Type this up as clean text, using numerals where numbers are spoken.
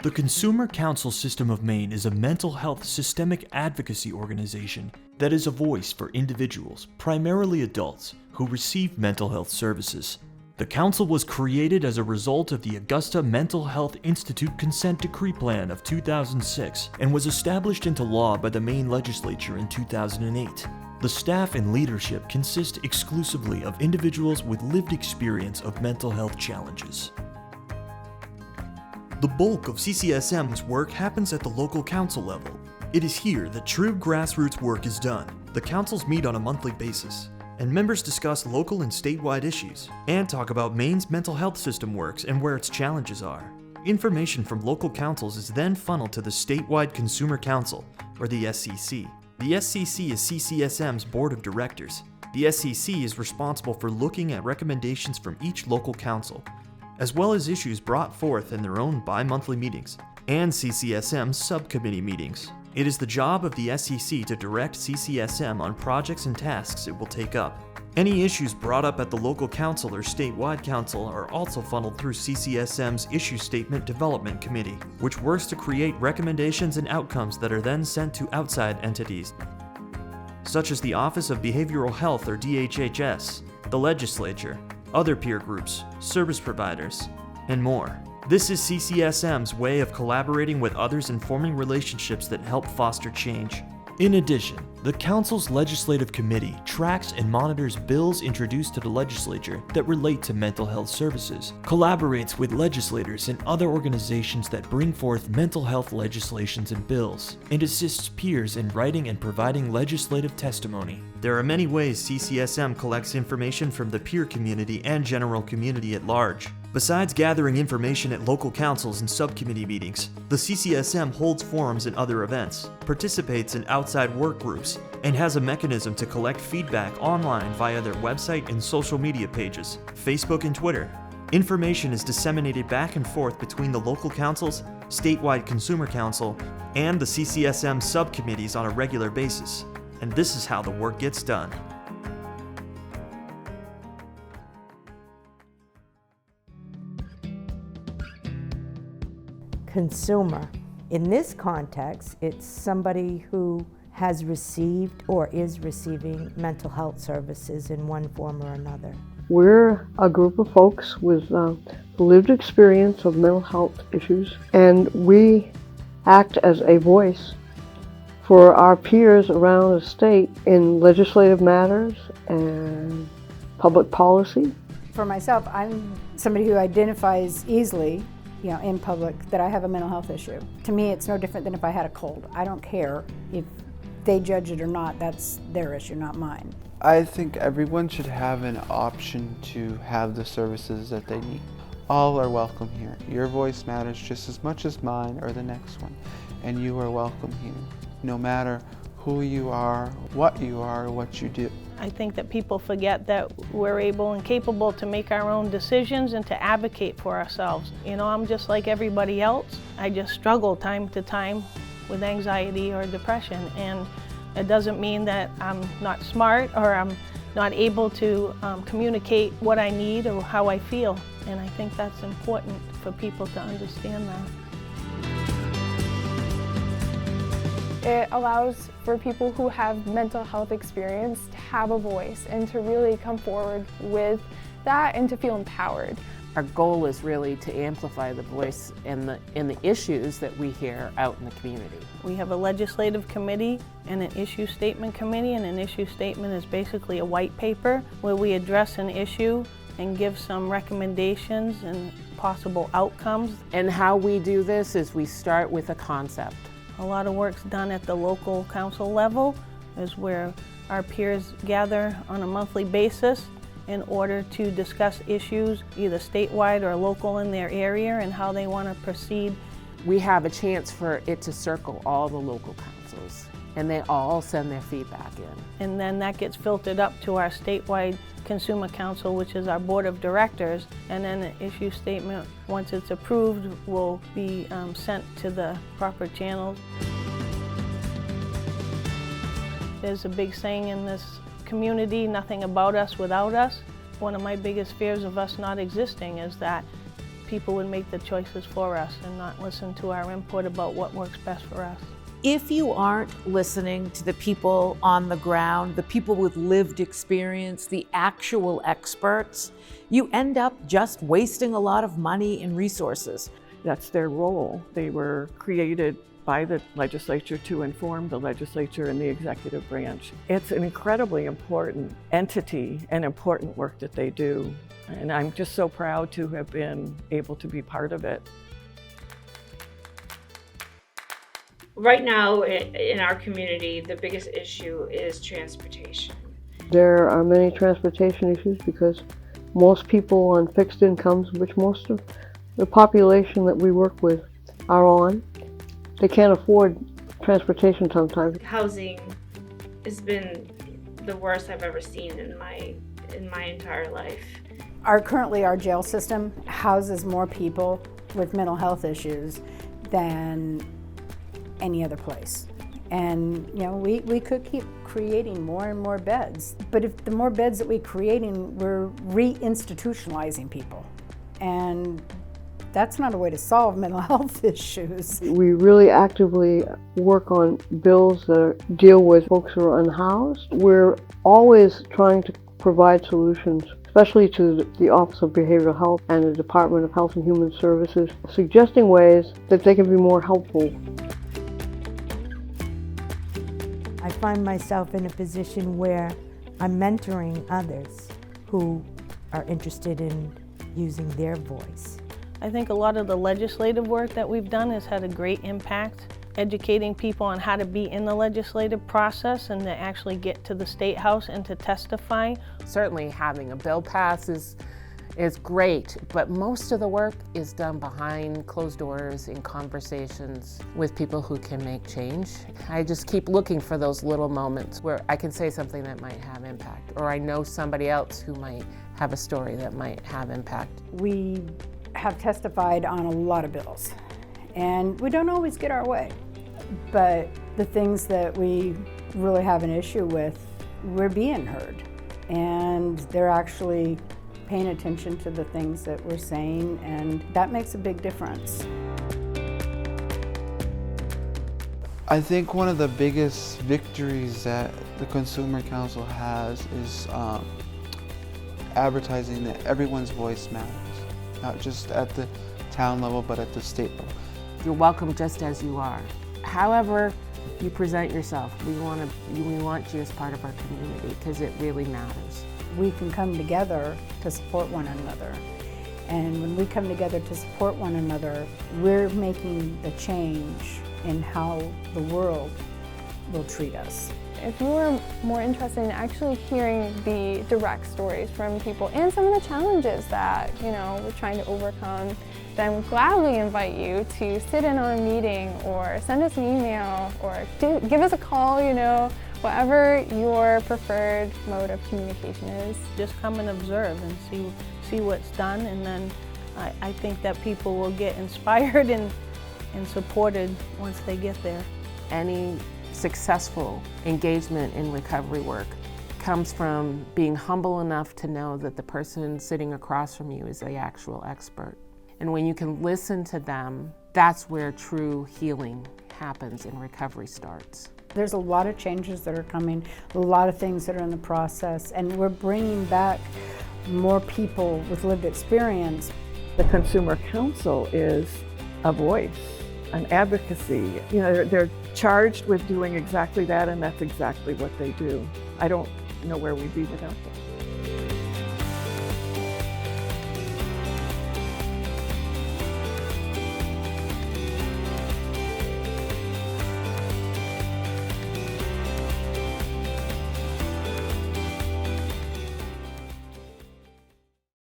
The Consumer Counsel System of Maine is a mental health systemic advocacy organization that is a voice for individuals, primarily adults, who receive mental health services. The council was created as a result of the Augusta Mental Health Institute Consent Decree Plan of 2006 and was established into law by the Maine legislature in 2008. The staff and leadership consist exclusively of individuals with lived experience of mental health challenges. The bulk of CCSM's work happens at the local council level. It is here that true grassroots work is done. The councils meet on a monthly basis, and members discuss local and statewide issues, and talk about Maine's mental health system works and where its challenges are. Information from local councils is then funneled to the statewide Consumer Council, or the SCC. The SCC is CCSM's board of directors. The SCC is responsible for looking at recommendations from each local council, as well as issues brought forth in their own bi-monthly meetings, and CCSM subcommittee meetings. It is the job of the SCC to direct CCSM on projects and tasks it will take up. Any issues brought up at the local council or statewide council are also funneled through CCSM's Issue Statement Development Committee, which works to create recommendations and outcomes that are then sent to outside entities, such as the Office of Behavioral Health or DHHS, the legislature, other peer groups, service providers, and more. This is CCSM's way of collaborating with others and forming relationships that help foster change. In addition, the Council's Legislative Committee tracks and monitors bills introduced to the legislature that relate to mental health services, collaborates with legislators and other organizations that bring forth mental health legislations and bills, and assists peers in writing and providing legislative testimony. There are many ways CCSM collects information from the peer community and general community at large. Besides gathering information at local councils and subcommittee meetings, the CCSM holds forums and other events, participates in outside work groups, and has a mechanism to collect feedback online via their website and social media pages, Facebook and Twitter. Information is disseminated back and forth between the local councils, statewide consumer council, and the CCSM subcommittees on a regular basis. And this is how the work gets done. Consumer. In this context, it's somebody who has received or is receiving mental health services in one form or another. We're a group of folks with lived experience of mental health issues, and we act as a voice for our peers around the state in legislative matters and public policy. For myself, I'm somebody who identifies easily, in public, that I have a mental health issue. To me, it's no different than if I had a cold. I don't care if they judge it or not. That's their issue, not mine. I think everyone should have an option to have the services that they need. All are welcome here. Your voice matters just as much as mine or the next one, and you are welcome here, no matter who you are, what you are, or what you do. I think that people forget that we're able and capable to make our own decisions and to advocate for ourselves. I'm just like everybody else. I just struggle time to time with anxiety or depression, and it doesn't mean that I'm not smart or I'm not able to communicate what I need or how I feel, and I think that's important for people to understand that. It allows for people who have mental health experience to have a voice and to really come forward with that and to feel empowered. Our goal is really to amplify the voice and the issues that we hear out in the community. We have a legislative committee and an issue statement committee, and an issue statement is basically a white paper where we address an issue and give some recommendations and possible outcomes. And how we do this is we start with a concept. A lot of work's done at the local council level, is where our peers gather on a monthly basis in order to discuss issues, either statewide or local in their area, and how they want to proceed. We have a chance for it to circle all the local councils, and they all send their feedback in. And then that gets filtered up to our statewide Consumer Council, which is our board of directors, and then the issue statement, once it's approved, will be sent to the proper channels. There's a big saying in this community, nothing about us without us. One of my biggest fears of us not existing is that people would make the choices for us and not listen to our input about what works best for us. If you aren't listening to the people on the ground, the people with lived experience, the actual experts, you end up just wasting a lot of money and resources. That's their role. They were created by the legislature to inform the legislature and the executive branch. It's an incredibly important entity and important work that they do. And I'm just so proud to have been able to be part of it. Right now in our community, the biggest issue is transportation. There are many transportation issues because most people on fixed incomes, which most of the population that we work with are on, they can't afford transportation sometimes. Housing has been the worst I've ever seen in my entire life. Currently our jail system houses more people with mental health issues than any other place. And we could keep creating more and more beds. But if the more beds that we're creating, we're re-institutionalizing people. And that's not a way to solve mental health issues. We really actively work on bills that deal with folks who are unhoused. We're always trying to provide solutions, especially to the Office of Behavioral Health and the Department of Health and Human Services, suggesting ways that they can be more helpful. I find myself in a position where I'm mentoring others who are interested in using their voice. I think a lot of the legislative work that we've done has had a great impact, educating people on how to be in the legislative process and to actually get to the State House and to testify. Certainly having a bill pass is great, but most of the work is done behind closed doors in conversations with people who can make change. I just keep looking for those little moments where I can say something that might have impact, or I know somebody else who might have a story that might have impact. We have testified on a lot of bills, and we don't always get our way. But the things that we really have an issue with, we're being heard, and they're actually paying attention to the things that we're saying, and that makes a big difference. I think one of the biggest victories that the Consumer Council has is advertising that everyone's voice matters, not just at the town level, but at the state level. You're welcome just as you are. However you present yourself, we want you as part of our community because it really matters. We can come together to support one another. And when we come together to support one another, we're making the change in how the world will treat us. If you are more interested in actually hearing the direct stories from people and some of the challenges that we're trying to overcome, then we'll gladly invite you to sit in on a meeting or send us an email or give us a call, whatever your preferred mode of communication is. Just come and observe and see what's done, and then I think that people will get inspired and supported once they get there. Any successful engagement in recovery work comes from being humble enough to know that the person sitting across from you is the actual expert. And when you can listen to them, that's where true healing happens and recovery starts. There's a lot of changes that are coming, a lot of things that are in the process, and we're bringing back more people with lived experience. The Consumer Council is a voice, an advocacy. They're charged with doing exactly that, and that's exactly what they do. I don't know where we'd be without them.